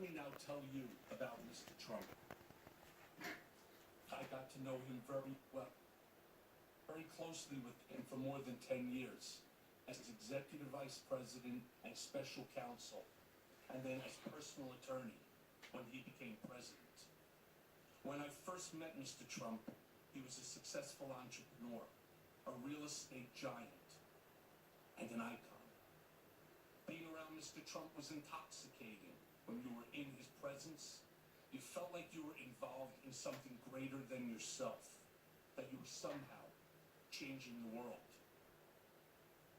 me now tell you about Mr. Trump. I got to know him very well, very closely with him for more than 10 years as executive vice president and special counsel, and then as personal attorney when he became president. When I first met Mr. Trump, he was a successful entrepreneur, a real estate giant, and an icon. Being around Mr. Trump was intoxicating. When you were in his presence, you felt like you were involved in something greater than yourself, that you were somehow changing the world.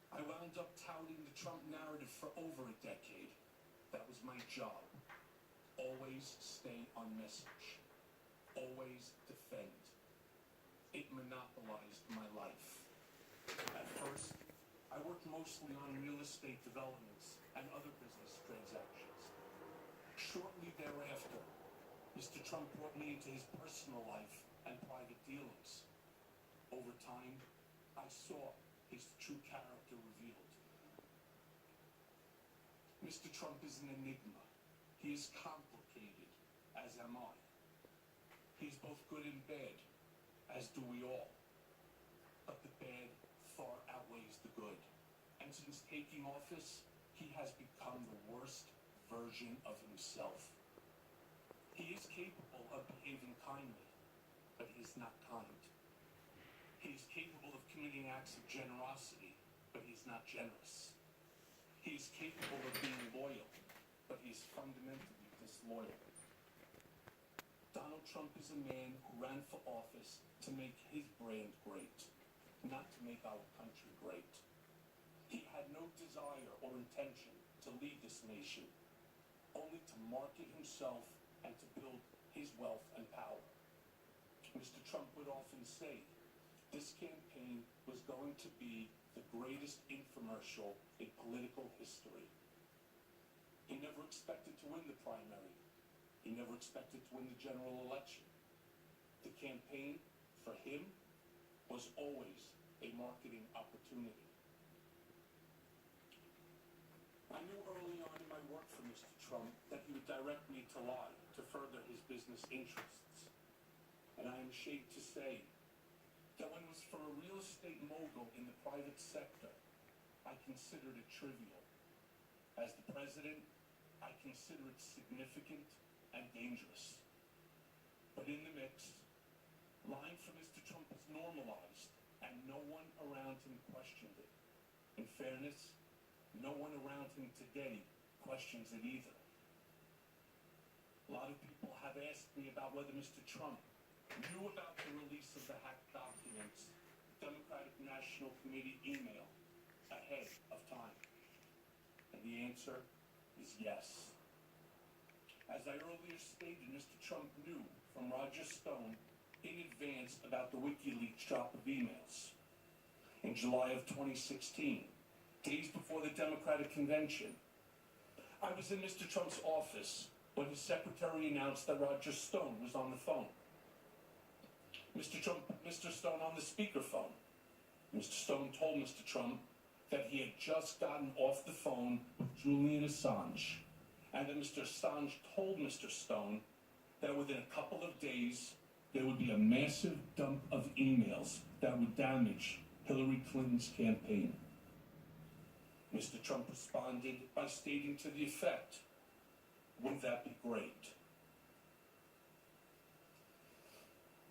I wound up touting the Trump narrative for over a decade. That was my job. Always stay on message. Always defend. It monopolized my life. At first, I worked mostly on real estate developments and other business transactions. Shortly thereafter, Mr. Trump brought me into his personal life and private dealings. Over time, I saw his true character revealed. Mr. Trump is an enigma. He is complicated, as am I. He's both good and bad, as do we all. But the bad far outweighs the good. And since taking office, he has become the worst version of himself. He is capable of behaving kindly, but he is not kind. He is capable of committing acts of generosity, but he is not generous. He is capable of being loyal, but he is fundamentally disloyal. Donald Trump is a man who ran for office to make his brand great, not to make our country great. He had no desire or intention to lead this nation, only to market himself and to build his wealth and power. Mr. Trump would often say this campaign was going to be the greatest infomercial in political history. He never expected to win the primary. He never expected to win the general election. The campaign, for him, was always a marketing opportunity. I knew early on in my work for Mr. Trump that he would direct me to lie to further his business interests. And I am ashamed to say that when it was for a real estate mogul in the private sector, I considered it trivial. As the president, I consider it significant and dangerous. But in the mix, lying for Mr. Trump is normalized, and no one around him questioned it. In fairness, no one around him today questions it either. A lot of people have asked me about whether Mr. Trump knew about the release of the hacked documents, Democratic National Committee email, ahead of time. And the answer is yes. As I earlier stated, Mr. Trump knew from Roger Stone in advance about the WikiLeaks drop of emails. In July of 2016, days before the Democratic convention, I was in Mr. Trump's office when his secretary announced that Roger Stone was on the phone. Mr. Trump put Mr. Stone on the speakerphone. Mr. Stone told Mr. Trump that he had just gotten off the phone with Julian Assange, and that Mr. Assange told Mr. Stone that within a couple of days, there would be a massive dump of emails that would damage Hillary Clinton's campaign. Mr. Trump responded by stating to the effect, "Wouldn't that be great?"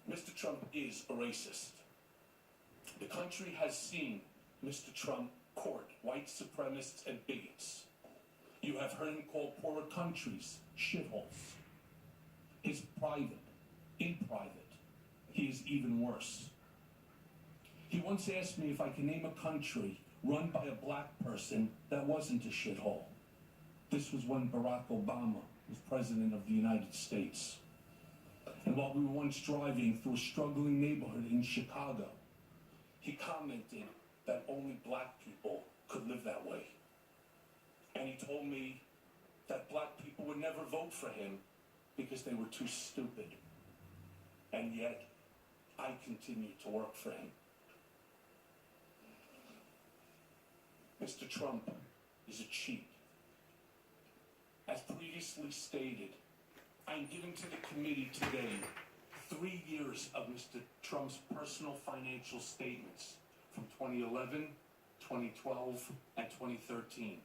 Mr. Trump is a racist. The country has seen Mr. Trump court white supremacists and bigots. You have heard him call poorer countries shitholes. His private, in private, he is even worse. He once asked me if I can name a country run by a black person that wasn't a shithole. This was when Barack Obama was president of the United States. And while we were once driving through a struggling neighborhood in Chicago, he commented that only black people could live that way. And he told me that black people would never vote for him because they were too stupid. And yet, I continued to work for him. Mr. Trump is a cheat. As previously stated, I am giving to the committee today 3 years of Mr. Trump's personal financial statements from 2011, 2012, and 2013,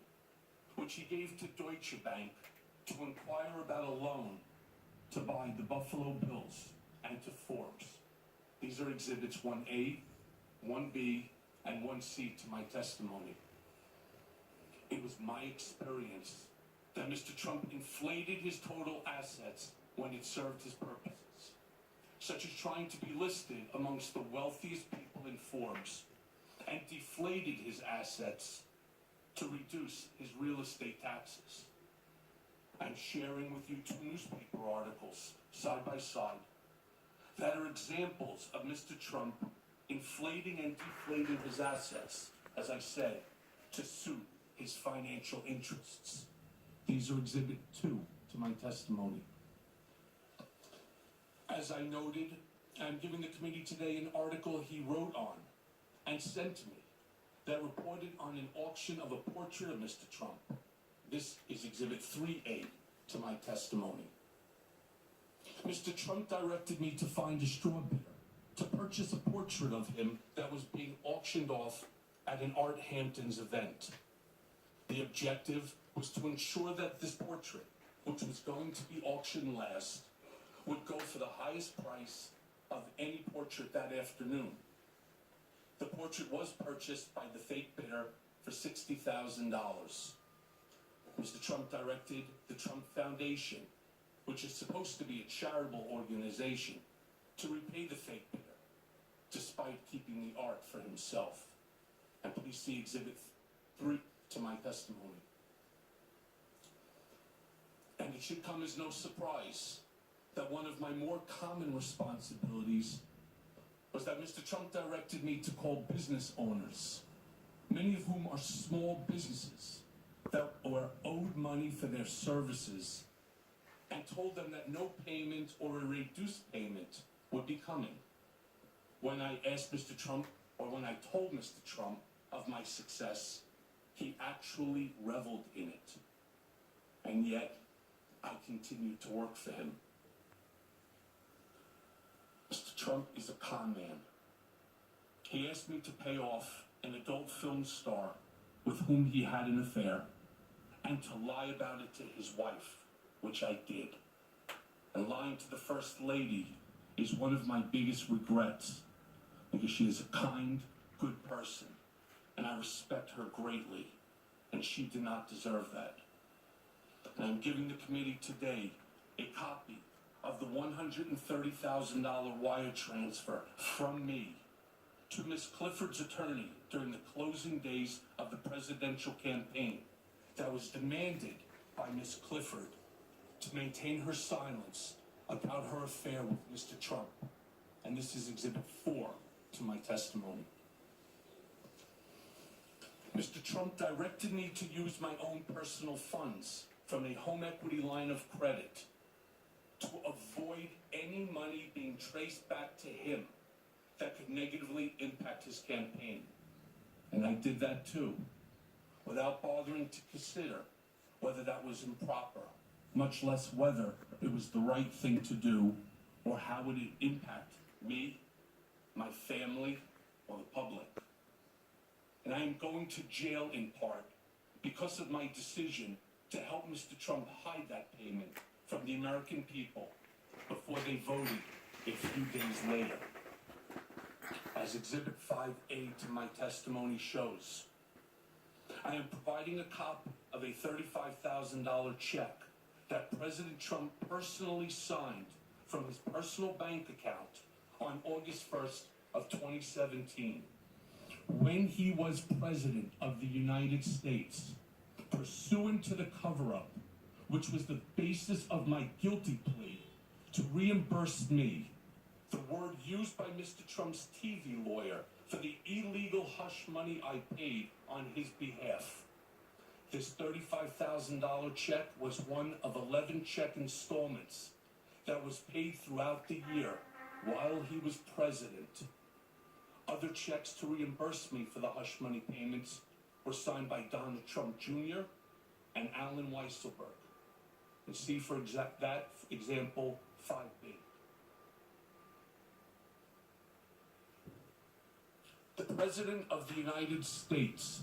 which he gave to Deutsche Bank to inquire about a loan to buy the Buffalo Bills and to Forbes. These are exhibits 1A, 1B, and 1C to my testimony. It was my experience that Mr. Trump inflated his total assets when it served his purposes, such as trying to be listed amongst the wealthiest people in Forbes, and deflated his assets to reduce his real estate taxes. I'm sharing with you 2 newspaper articles, side by side, that are examples of Mr. Trump inflating and deflating his assets, as I said, to suit his financial interests. These are exhibit 2 to my testimony. As I noted, I'm giving the committee today an article he wrote on and sent to me that reported on an auction of a portrait of Mr. Trump. This is exhibit 3A to my testimony. Mr. Trump directed me to find a straw bidder to purchase a portrait of him that was being auctioned off at an Art Hamptons event. The objective was to ensure that this portrait, which was going to be auctioned last, would go for the highest price of any portrait that afternoon. The portrait was purchased by the fake bidder for $60,000. Mr. Trump directed the Trump Foundation, which is supposed to be a charitable organization, to repay the fake bidder, despite keeping the art for himself. And please see exhibit 3 to my testimony. And it should come as no surprise that one of my more common responsibilities was that Mr. Trump directed me to call business owners, many of whom are small businesses that were owed money for their services, and told them that no payment or a reduced payment would be coming. When I asked Mr. Trump, or when I told Mr. Trump of my success, he actually reveled in it. And yet, I continued to work for him. Mr. Trump is a con man. He asked me to pay off an adult film star with whom he had an affair, and to lie about it to his wife, which I did. And lying to the First Lady is one of my biggest regrets, because she is a kind, good person, and I respect her greatly, and she did not deserve that. And I'm giving the committee today a copy of the $130,000 wire transfer from me to Miss Clifford's attorney during the closing days of the presidential campaign that was demanded by Miss Clifford to maintain her silence about her affair with Mr. Trump. And this is exhibit 4 to my testimony. Mr. Trump directed me to use my own personal funds from a home equity line of credit to avoid any money being traced back to him that could negatively impact his campaign. And I did that too, without bothering to consider whether that was improper, much less whether it was the right thing to do or how would it impact me, my family, or the public. And I am going to jail in part because of my decision to help Mr. Trump hide that payment from the American people before they voted a few days later. As Exhibit 5A to my testimony shows, I am providing a copy of a $35,000 check that President Trump personally signed from his personal bank account on August 1st of 2017, when he was President of the United States, pursuant to the cover-up, which was the basis of my guilty plea to reimburse me, the word used by Mr. Trump's TV lawyer for the illegal hush money I paid on his behalf. This $35,000 check was one of 11 check installments that was paid throughout the year while he was president. Other checks to reimburse me for the hush money payments were signed by Donald Trump Jr. and Alan Weisselberg. and see for example 5B. The President of the United States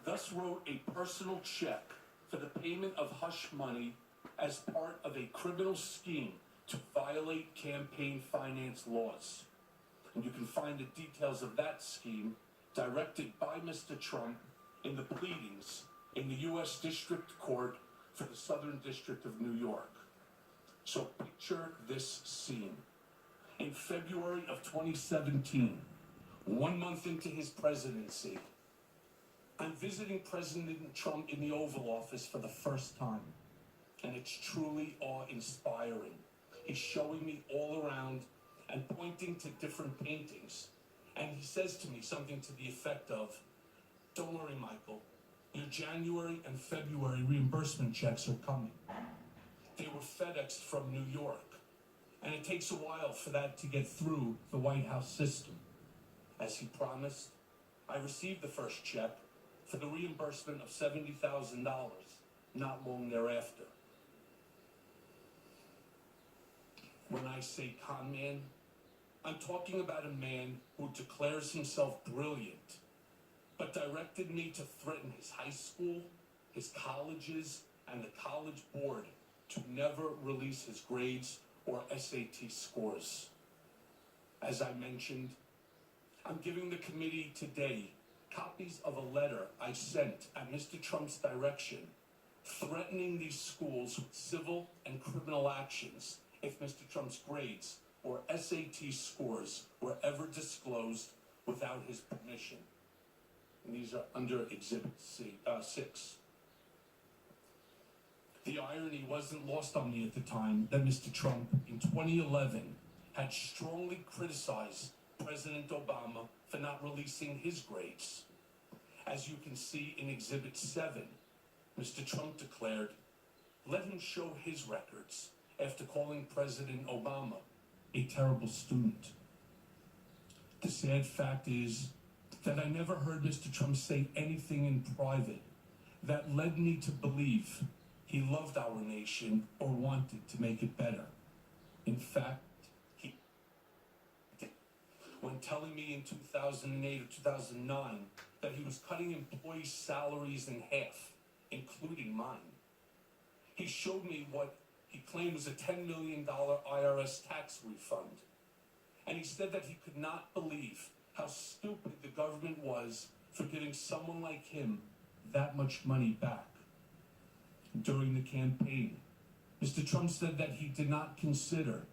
thus wrote a personal check for the payment of hush money as part of a criminal scheme to violate campaign finance laws. And you can find the details of that scheme directed by Mr. Trump in the pleadings in the U.S. District Court for the Southern District of New York. So picture this scene. In February of 2017, 1 month into his presidency, I'm visiting President Trump in the Oval Office for the first time, and it's truly awe-inspiring. He's showing me all around and pointing to different paintings, and he says to me something to the effect of, "Don't worry, Michael, your January and February reimbursement checks are coming." They were FedExed from New York, and it takes a while for that to get through the White House system. As he promised, I received the first check for the reimbursement of $70,000 not long thereafter. When I say con man, I'm talking about a man who declares himself brilliant, but directed me to threaten his high school, his colleges, and the college board to never release his grades or SAT scores. As I mentioned, I'm giving the committee today copies of a letter I sent at Mr. Trump's direction, threatening these schools with civil and criminal actions if Mr. Trump's grades or SAT scores were ever disclosed without his permission. And these are under Exhibit 6. The irony wasn't lost on me at the time that Mr. Trump, in 2011, had strongly criticized President Obama for not releasing his grades. As you can see in Exhibit 7, Mr. Trump declared, "Let him show his records," after calling President Obama a terrible student. The sad fact is that I never heard Mr. Trump say anything in private that led me to believe he loved our nation or wanted to make it better. In fact, when telling me in 2008 or 2009 that he was cutting employees' salaries in half, including mine. He showed me what he claimed was a $10 million IRS tax refund. And he said that he could not believe how stupid the government was for giving someone like him that much money back. During the campaign, Mr. Trump said that he did not consider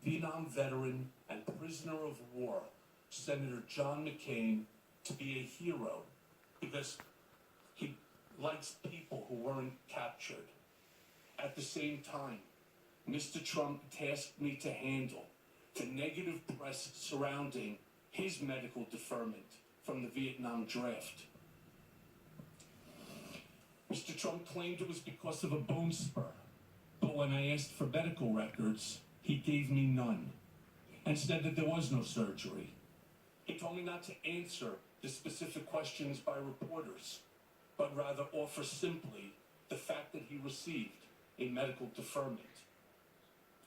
Vietnam veteran and prisoner of war, Senator John McCain, to be a hero because he likes people who weren't captured. At the same time, Mr. Trump tasked me to handle the negative press surrounding his medical deferment from the Vietnam draft. Mr. Trump claimed it was because of a bone spur, but when I asked for medical records, he gave me none and said that there was no surgery. He told me not to answer the specific questions by reporters, but rather offer simply the fact that he received a medical deferment.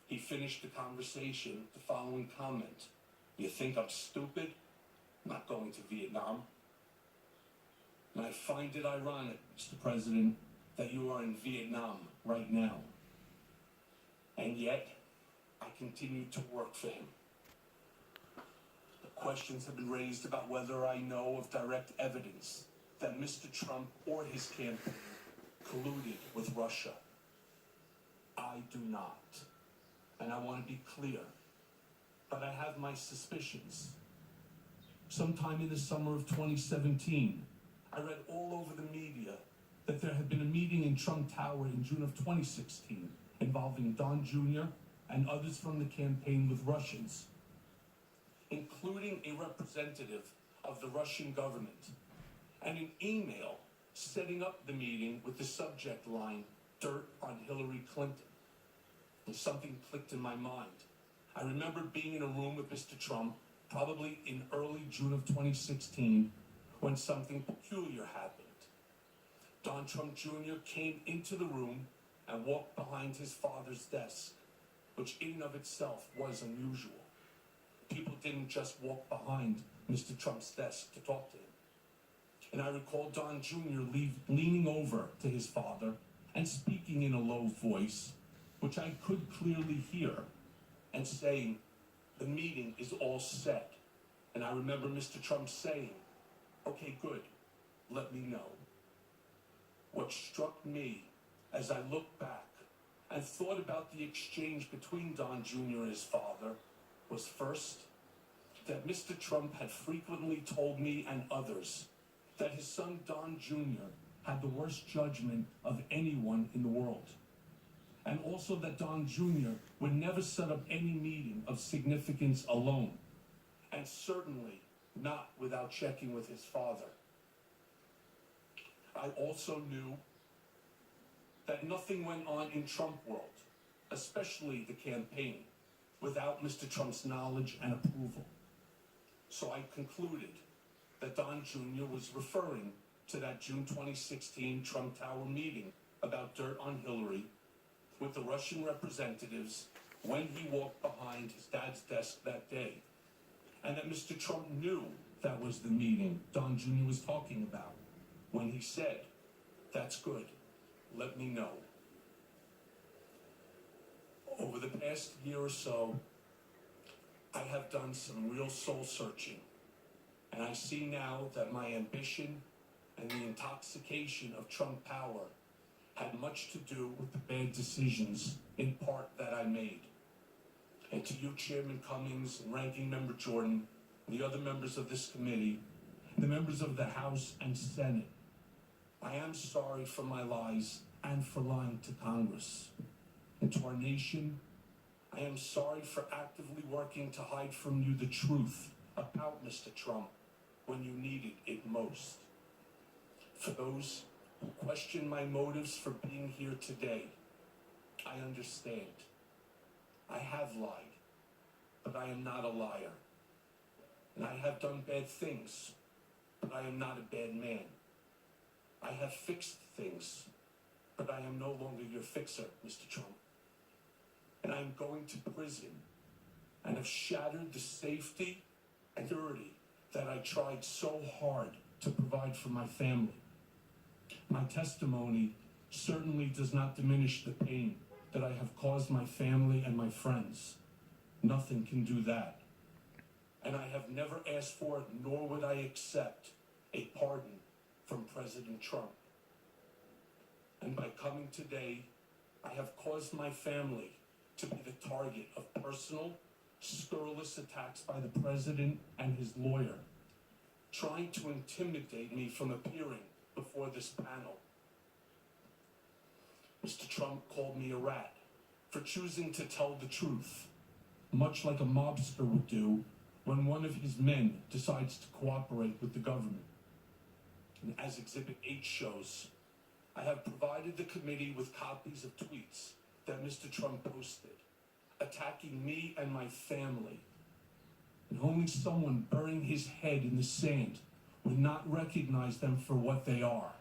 He finished the conversation with the following comment: "You think I'm stupid? I'm not going to Vietnam." And I find it ironic, Mr. President, that you are in Vietnam right now. And yet, I continue to work for him. The questions have been raised about whether I know of direct evidence that Mr. Trump or his campaign colluded with Russia. I do not. And I want to be clear, but I have my suspicions. Sometime in the summer of 2017, I read all over the media that there had been a meeting in Trump Tower in June of 2016 involving Don Jr. and others from the campaign with Russians, including a representative of the Russian government, and an email setting up the meeting with the subject line, "Dirt on Hillary Clinton." And something clicked in my mind. I remember being in a room with Mr. Trump, probably in early June of 2016, when something peculiar happened. Don Trump Jr. came into the room and walked behind his father's desk, which in and of itself was unusual. People didn't just walk behind Mr. Trump's desk to talk to him. And I recall Don Jr. leaning over to his father and speaking in a low voice, which I could clearly hear, and saying, "The meeting is all set." And I remember Mr. Trump saying, "Okay, good, let me know." What struck me as I looked back and thought about the exchange between Don Jr. and his father was first, that Mr. Trump had frequently told me and others that his son Don Jr. had the worst judgment of anyone in the world. And also that Don Jr. would never set up any meeting of significance alone, and certainly not without checking with his father. I also knew that nothing went on in Trump world, especially the campaign, without Mr. Trump's knowledge and approval. So I concluded that Don Jr. was referring to that June 2016 Trump Tower meeting about dirt on Hillary with the Russian representatives when he walked behind his dad's desk that day, and that Mr. Trump knew that was the meeting Don Jr. was talking about when he said, "That's good, let me know." Over the past year or so, I have done some real soul searching, and I see now that my ambition and the intoxication of Trump power had much to do with the bad decisions, in part, that I made. And to you, Chairman Cummings and Ranking Member Jordan, and the other members of this committee, the members of the House and Senate, I am sorry for my lies and for lying to Congress. And to our nation, I am sorry for actively working to hide from you the truth about Mr. Trump when you needed it most. For those who question my motives for being here today, I understand. I have lied, but I am not a liar. And I have done bad things, but I am not a bad man. I have fixed things, but I am no longer your fixer, Mr. Trump. And I am going to prison and have shattered the safety and security that I tried so hard to provide for my family. My testimony certainly does not diminish the pain that I have caused my family and my friends. Nothing can do that. And I have never asked for, nor would I accept, a pardon from President Trump. And by coming today, I have caused my family to be the target of personal, scurrilous attacks by the president and his lawyer, trying to intimidate me from appearing before this panel. Mr. Trump called me a rat for choosing to tell the truth, much like a mobster would do when one of his men decides to cooperate with the government. And as Exhibit 8 shows, I have provided the committee with copies of tweets that Mr. Trump posted, attacking me and my family. And only someone burying his head in the sand would not recognize them for what they are.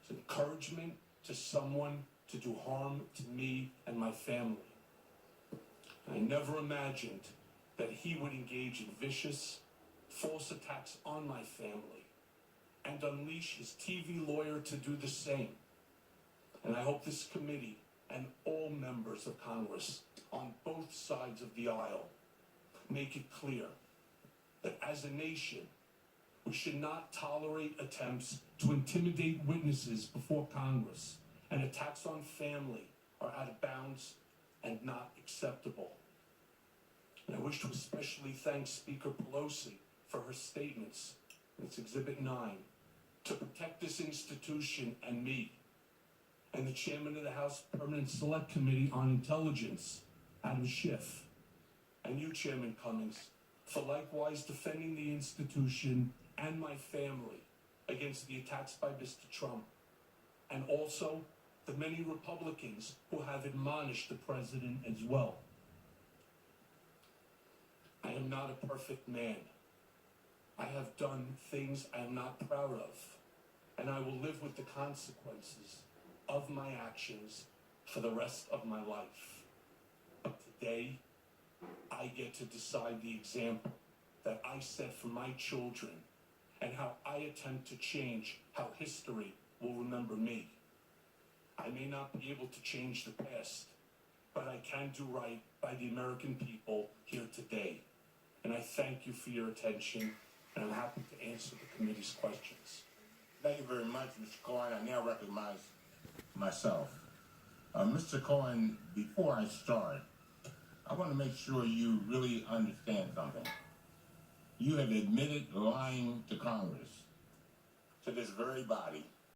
It's encouragement to someone to do harm to me and my family. I never imagined that he would engage in vicious, false attacks on my family and unleash his TV lawyer to do the same. And I hope this committee and all members of Congress on both sides of the aisle make it clear that as a nation, we should not tolerate attempts to intimidate witnesses before Congress, and attacks on family are out of bounds and not acceptable. And I wish to especially thank Speaker Pelosi for her statements, it's Exhibit 9, to protect this institution and me, and the chairman of the House Permanent Select Committee on Intelligence, Adam Schiff, and you, Chairman Cummings, for likewise defending the institution and my family against the attacks by Mr. Trump, and also the many Republicans who have admonished the president as well. I am not a perfect man. I have done things I am not proud of, and I will live with the consequences of my actions for the rest of my life. But today, I get to decide the example that I set for my children and how I attempt to change how history will remember me. I may not be able to change the past, but I can do right by the American people here today. And I thank you for your attention, and I'm happy to answer the committee's questions. Thank you very much, Mr. Cohen. I now recognize myself. Mr. Cohen, before I start, I want to make sure you really understand something. You have admitted lying to Congress, to this very body,